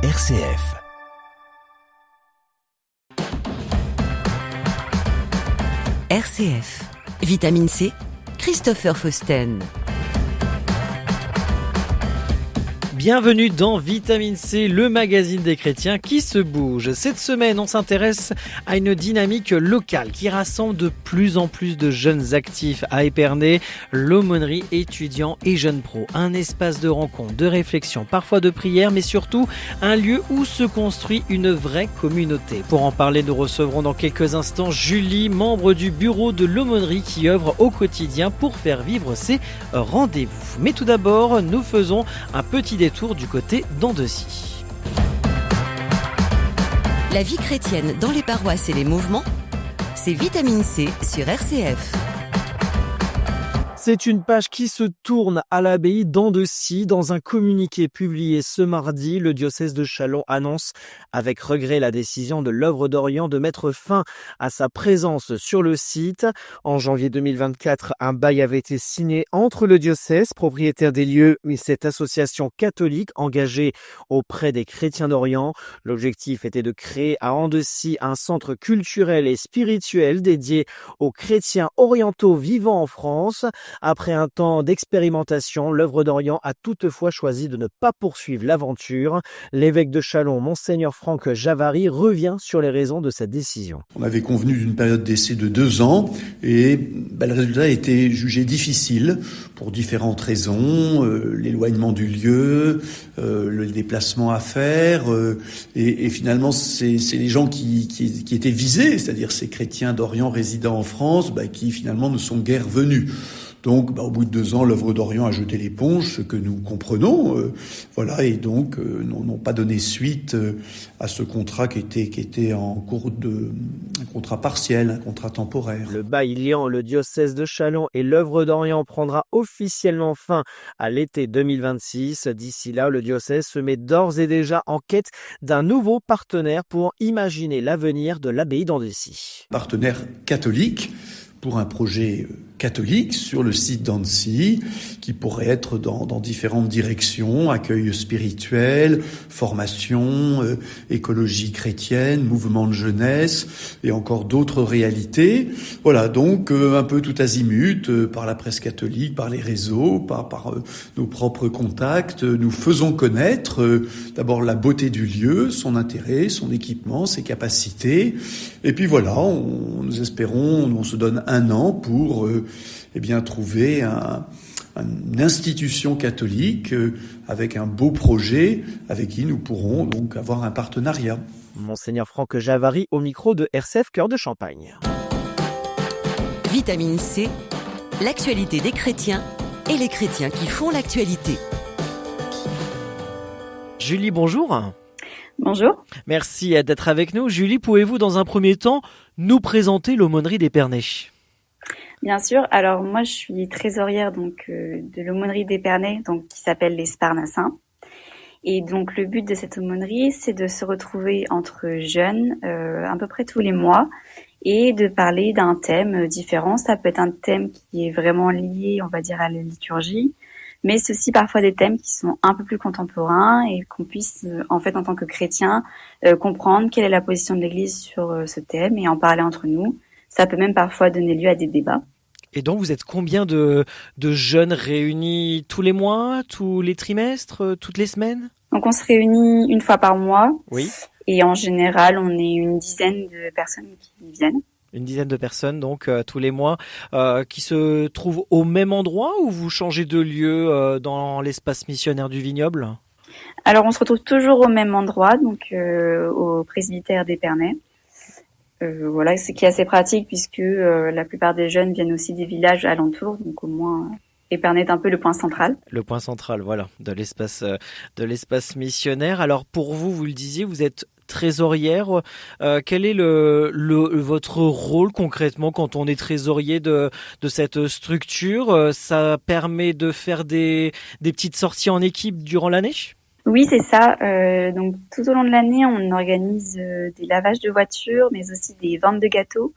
RCF. RCF. Vitamine C, Christopher Fausten. Bienvenue dans Vitamine C, le magazine des chrétiens qui se bouge. Cette semaine, on s'intéresse à une dynamique locale qui rassemble de plus en plus de jeunes actifs à Épernay, l'aumônerie étudiants et jeunes pros. Un espace de rencontre, de réflexion, parfois de prière, mais surtout un lieu où se construit une vraie communauté. Pour en parler, nous recevrons dans quelques instants Julie, membre du bureau de l'aumônerie qui œuvre au quotidien pour faire vivre ces rendez-vous. Mais tout d'abord, nous faisons un petit détour du côté d'Andecy. La vie chrétienne dans les paroisses et les mouvements, c'est Vitamine C sur RCF. C'est une page qui se tourne à l'abbaye d'Andecy. Dans un communiqué publié ce mardi, le diocèse de Châlons annonce avec regret la décision de l'œuvre d'Orient de mettre fin à sa présence sur le site. En janvier 2024, un bail avait été signé entre le diocèse, propriétaire des lieux, et cette association catholique engagée auprès des chrétiens d'Orient. L'objectif était de créer à Andecy un centre culturel et spirituel dédié aux chrétiens orientaux vivant en France. Après un temps d'expérimentation, l'œuvre d'Orient a toutefois choisi de ne pas poursuivre l'aventure. L'évêque de Châlons, Monseigneur Franck Javary, revient sur les raisons de cette décision. On avait convenu d'une période d'essai de 2 ans et le résultat a été jugé difficile pour différentes raisons, l'éloignement du lieu, le déplacement à faire et finalement c'est les gens qui étaient visés, c'est-à-dire ces chrétiens d'Orient résidant en France qui finalement ne sont guère venus. Donc, au bout de 2 ans, l'œuvre d'Orient a jeté l'éponge, ce que nous comprenons, et donc n'ont pas donné suite à ce contrat qui était en cours un contrat partiel, un contrat temporaire. Le bail liant le diocèse de Châlons et l'œuvre d'Orient prendra officiellement fin à l'été 2026. D'ici là, le diocèse se met d'ores et déjà en quête d'un nouveau partenaire pour imaginer l'avenir de l'abbaye d'Andecy. Partenaire catholique pour un projet catholique sur le site d'Andecy, qui pourrait être dans différentes directions, accueil spirituel, formation, écologie chrétienne, mouvement de jeunesse et encore d'autres réalités. Voilà, donc un peu tout azimut, par la presse catholique, par les réseaux, par nos propres contacts, nous faisons connaître d'abord la beauté du lieu, son intérêt, son équipement, ses capacités. Et puis voilà, nous espérons, on se donne 1 an pour trouver une institution catholique avec un beau projet avec qui nous pourrons donc avoir un partenariat. Monseigneur Franck Javary au micro de RCF Cœur de Champagne. Vitamine C, l'actualité des chrétiens et les chrétiens qui font l'actualité. Julie, bonjour. Bonjour. Merci d'être avec nous. Julie, pouvez-vous dans un premier temps nous présenter l'aumônerie d'Épernay ? Bien sûr. Alors moi, je suis trésorière de l'aumônerie d'Épernay, qui s'appelle les Sparnassins. Et donc le but de cette aumônerie, c'est de se retrouver entre jeunes, à peu près tous les mois, et de parler d'un thème différent. Ça peut être un thème qui est vraiment lié, on va dire, à la liturgie, mais c'est aussi parfois des thèmes qui sont un peu plus contemporains et qu'on puisse, en tant que chrétiens, comprendre quelle est la position de l'Église sur ce thème et en parler entre nous. Ça peut même parfois donner lieu à des débats. Et donc, vous êtes combien de jeunes réunis tous les mois, tous les trimestres, toutes les semaines ? Donc, on se réunit 1 fois par mois. Oui. Et en général, on est une dizaine de personnes qui viennent. Une dizaine de personnes, donc, tous les mois, qui se trouvent au même endroit ou vous changez de lieu dans l'espace missionnaire du Vignoble ? Alors, on se retrouve toujours au même endroit, au presbytère d'Épernay. Ce qui est assez pratique puisque la plupart des jeunes viennent aussi des villages alentours, donc au moins Épernay est un peu le point central. Le point central, voilà, de l'espace missionnaire. Alors pour vous, vous le disiez, vous êtes trésorière. Quel est votre rôle concrètement quand on est trésorier de cette structure ? Ça permet de faire des petites sorties en équipe durant l'année ? Oui, c'est ça. Donc tout au long de l'année, on organise des lavages de voitures, mais aussi des ventes de gâteaux,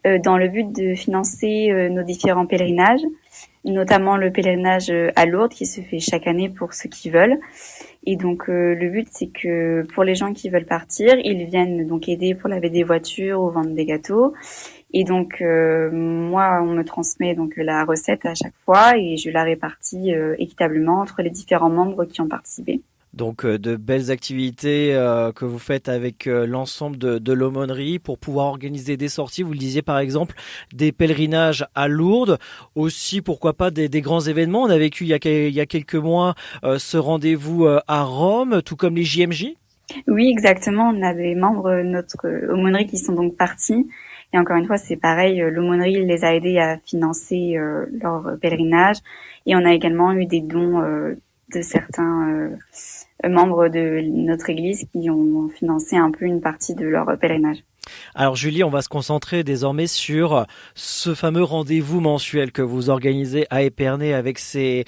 dans le but de financer nos différents pèlerinages. notamment le pèlerinage à Lourdes qui se fait chaque année pour ceux qui veulent. Et donc le but c'est que pour les gens qui veulent partir, ils viennent donc aider pour laver des voitures ou vendre des gâteaux. Et donc moi on me transmet donc la recette à chaque fois et je la répartis équitablement entre les différents membres qui ont participé. Donc de belles activités que vous faites avec l'ensemble de l'aumônerie pour pouvoir organiser des sorties. Vous le disiez par exemple, des pèlerinages à Lourdes, aussi pourquoi pas des grands événements. On a vécu il y a quelques mois ce rendez-vous à Rome, tout comme les JMJ. Oui, exactement. On a des membres de notre aumônerie qui sont donc partis. Et encore une fois, c'est pareil, l'aumônerie les a aidés à financer leur pèlerinage. Et on a également eu des dons de certains membres de notre église qui ont financé un peu une partie de leur pèlerinage. Alors Julie, on va se concentrer désormais sur ce fameux rendez-vous mensuel que vous organisez à Épernay avec ces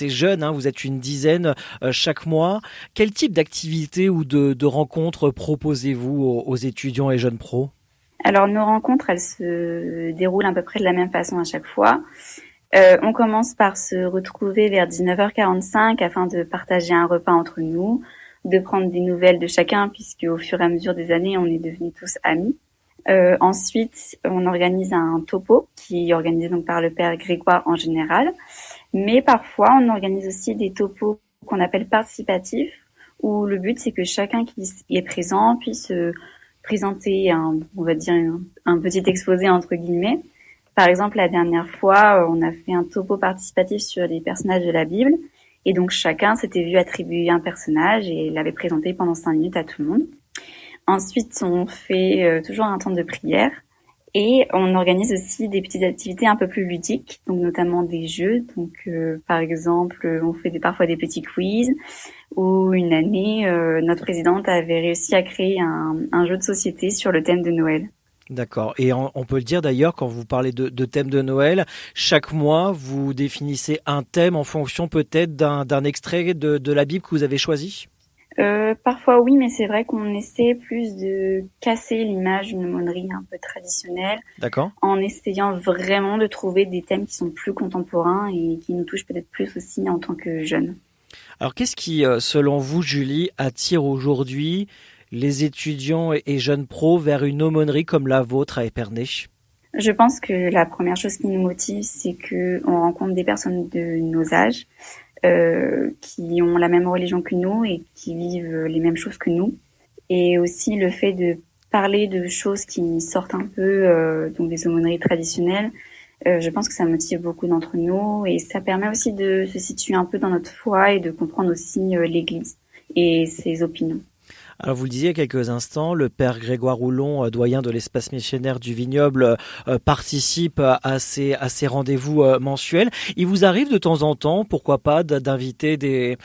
jeunes, hein, vous êtes une dizaine chaque mois. Quel type d'activité ou de rencontres proposez-vous aux étudiants et jeunes pros ? Alors nos rencontres, elles se déroulent à peu près de la même façon à chaque fois. On commence par se retrouver vers 19h45 afin de partager un repas entre nous, de prendre des nouvelles de chacun puisque au fur et à mesure des années, on est devenus tous amis. Ensuite, on organise un topo qui est organisé donc par le père Grégoire en général, mais parfois on organise aussi des topos qu'on appelle participatifs où le but c'est que chacun qui est présent puisse présenter un petit exposé entre guillemets. Par exemple, la dernière fois, on a fait un topo participatif sur les personnages de la Bible. Et donc, chacun s'était vu attribuer un personnage et l'avait présenté pendant 5 minutes à tout le monde. Ensuite, on fait toujours un temps de prière. Et on organise aussi des petites activités un peu plus ludiques, donc notamment des jeux. Donc, par exemple, on fait parfois des petits quiz. Ou une année, notre présidente avait réussi à créer un jeu de société sur le thème de Noël. D'accord. Et on peut le dire d'ailleurs, quand vous parlez de thème de Noël, chaque mois, vous définissez un thème en fonction peut-être d'un extrait de la Bible que vous avez choisi ? Parfois oui, mais c'est vrai qu'on essaie plus de casser l'image d'une aumônerie un peu traditionnelle. D'accord. En essayant vraiment de trouver des thèmes qui sont plus contemporains et qui nous touchent peut-être plus aussi en tant que jeunes. Alors qu'est-ce qui, selon vous, Julie, attire aujourd'hui les étudiants et jeunes pros vers une aumônerie comme la vôtre à Épernay ? Je pense que la première chose qui nous motive, c'est que on rencontre des personnes de nos âges qui ont la même religion que nous et qui vivent les mêmes choses que nous. Et aussi le fait de parler de choses qui sortent un peu donc des aumôneries traditionnelles. Je pense que ça motive beaucoup d'entre nous et ça permet aussi de se situer un peu dans notre foi et de comprendre aussi l'Église et ses opinions. Alors vous le disiez il y a quelques instants, le père Grégoire Roulon, doyen de l'espace missionnaire du Vignoble, participe à ces rendez-vous mensuels. Il vous arrive de temps en temps, pourquoi pas, d'inviter des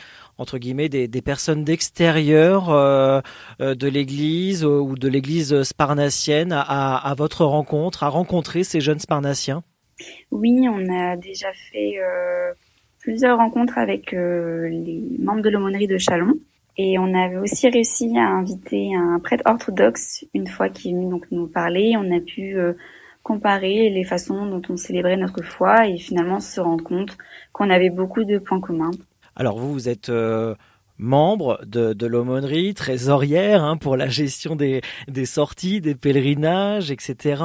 personnes d'extérieur de l'église ou de l'église sparnassienne à votre rencontre, à rencontrer ces jeunes sparnassiens ? Oui, on a déjà fait plusieurs rencontres avec les membres de l'aumônerie de Châlons. Et on avait aussi réussi à inviter un prêtre orthodoxe une fois qu'il est venu donc nous parler. On a pu comparer les façons dont on célébrait notre foi et finalement se rendre compte qu'on avait beaucoup de points communs. Alors vous êtes membre de l'aumônerie, trésorière pour la gestion des sorties, des pèlerinages, etc.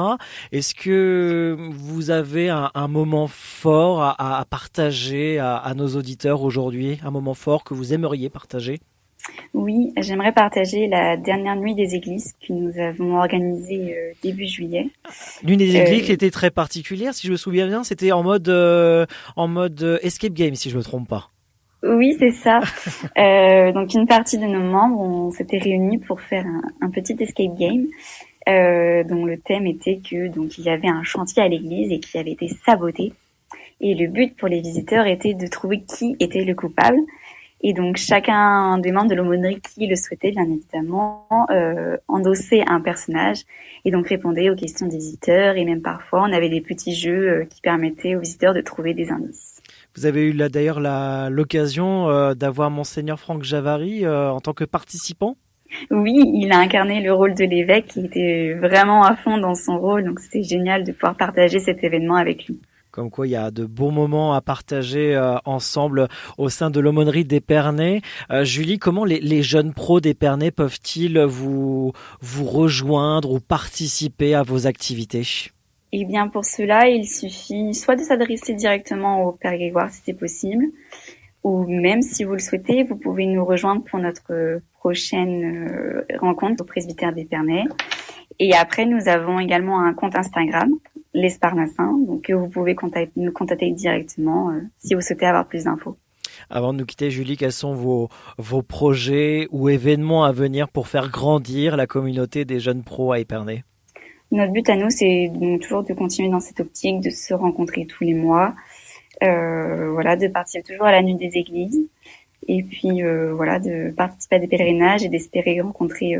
Est-ce que vous avez un moment fort à partager à nos auditeurs aujourd'hui, un moment fort que vous aimeriez partager ? Oui, j'aimerais partager la dernière nuit des églises que nous avons organisée début juillet. L'une des églises qui était très particulière, si je me souviens bien, c'était en mode escape game, si je me trompe pas. Oui, c'est ça. Donc une partie de nos membres, on s'était réunis pour faire un petit escape game dont le thème était que donc il y avait un chantier à l'église et qui avait été saboté. Et le but pour les visiteurs était de trouver qui était le coupable. Et donc chacun des membres de l'aumônerie qui le souhaitait, bien évidemment, endossait un personnage et donc répondait aux questions des visiteurs. Et même parfois, on avait des petits jeux qui permettaient aux visiteurs de trouver des indices. Vous avez eu d'ailleurs l'occasion d'avoir Monseigneur Franck Javary en tant que participant ? Oui, il a incarné le rôle de l'évêque. Il était vraiment à fond dans son rôle, donc c'était génial de pouvoir partager cet événement avec lui. Comme quoi, il y a de bons moments à partager ensemble au sein de l'aumônerie d'Épernay. Julie, comment les jeunes pros d'Épernay peuvent-ils vous rejoindre ou participer à vos activités? Eh bien, pour cela, il suffit soit de s'adresser directement au Père Grégoire si c'est possible, ou même si vous le souhaitez, vous pouvez nous rejoindre pour notre prochaine rencontre au presbytère d'Épernay. Et après, nous avons également un compte Instagram, les Sparnassins, donc vous pouvez nous contacter directement si vous souhaitez avoir plus d'infos. Avant de nous quitter, Julie, quels sont vos projets ou événements à venir pour faire grandir la communauté des jeunes pros à Épernay? Notre but à nous, c'est donc toujours de continuer dans cette optique, de se rencontrer tous les mois, de participer toujours à la nuit des églises, et puis de participer à des pèlerinages et d'espérer rencontrer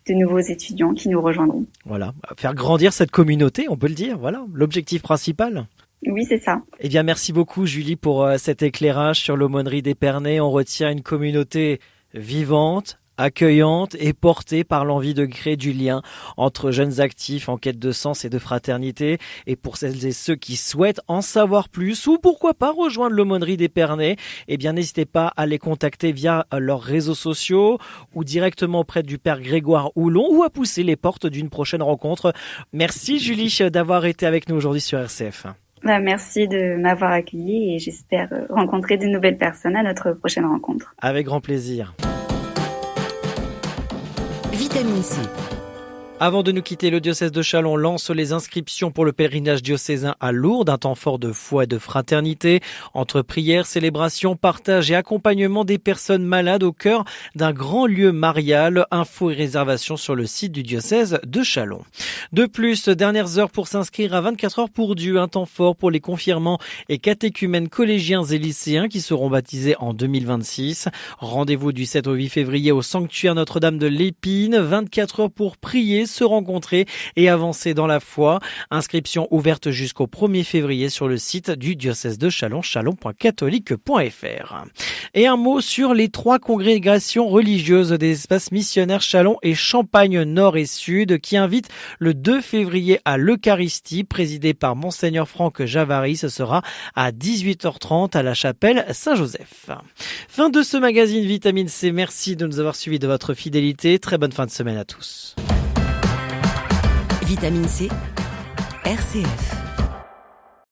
de nouveaux étudiants qui nous rejoindront. Voilà, faire grandir cette communauté, on peut le dire, voilà, l'objectif principal. Oui, c'est ça. Eh bien, merci beaucoup, Julie, pour cet éclairage sur l'aumônerie d'Épernay. On retient une communauté vivante, accueillante et portée par l'envie de créer du lien entre jeunes actifs en quête de sens et de fraternité. Et pour celles et ceux qui souhaitent en savoir plus ou pourquoi pas rejoindre l'aumônerie d'Épernay, eh bien n'hésitez pas à les contacter via leurs réseaux sociaux ou directement auprès du Père Grégoire Houlon ou à pousser les portes d'une prochaine rencontre. Merci Julie d'avoir été avec nous aujourd'hui sur RCF. Merci de m'avoir accueilli et j'espère rencontrer de nouvelles personnes à notre prochaine rencontre. Avec grand plaisir. Vitamine C. Avant de nous quitter, le diocèse de Châlons lance les inscriptions pour le pèlerinage diocésain à Lourdes, un temps fort de foi et de fraternité, entre prières, célébrations, partage et accompagnement des personnes malades au cœur d'un grand lieu marial. Infos et réservations sur le site du diocèse de Châlons. De plus, dernières heures pour s'inscrire à 24 heures pour Dieu, un temps fort pour les confirmants et catéchumènes collégiens et lycéens qui seront baptisés en 2026. Rendez-vous du 7 au 8 février au sanctuaire Notre-Dame de l'Épine, 24 heures pour prier, se rencontrer et avancer dans la foi. Inscription ouverte jusqu'au 1er février sur le site du diocèse de Châlons, chalon.catholique.fr. Et un mot sur les 3 congrégations religieuses des espaces missionnaires Châlons et Champagne Nord et Sud qui invitent le 2 février à l'Eucharistie, présidée par Monseigneur Franck Javary. Ce sera à 18h30 à la chapelle Saint-Joseph. Fin de ce magazine Vitamine C. Merci de nous avoir suivis, de votre fidélité. Très bonne fin de semaine à tous. Vitamine C, RCF.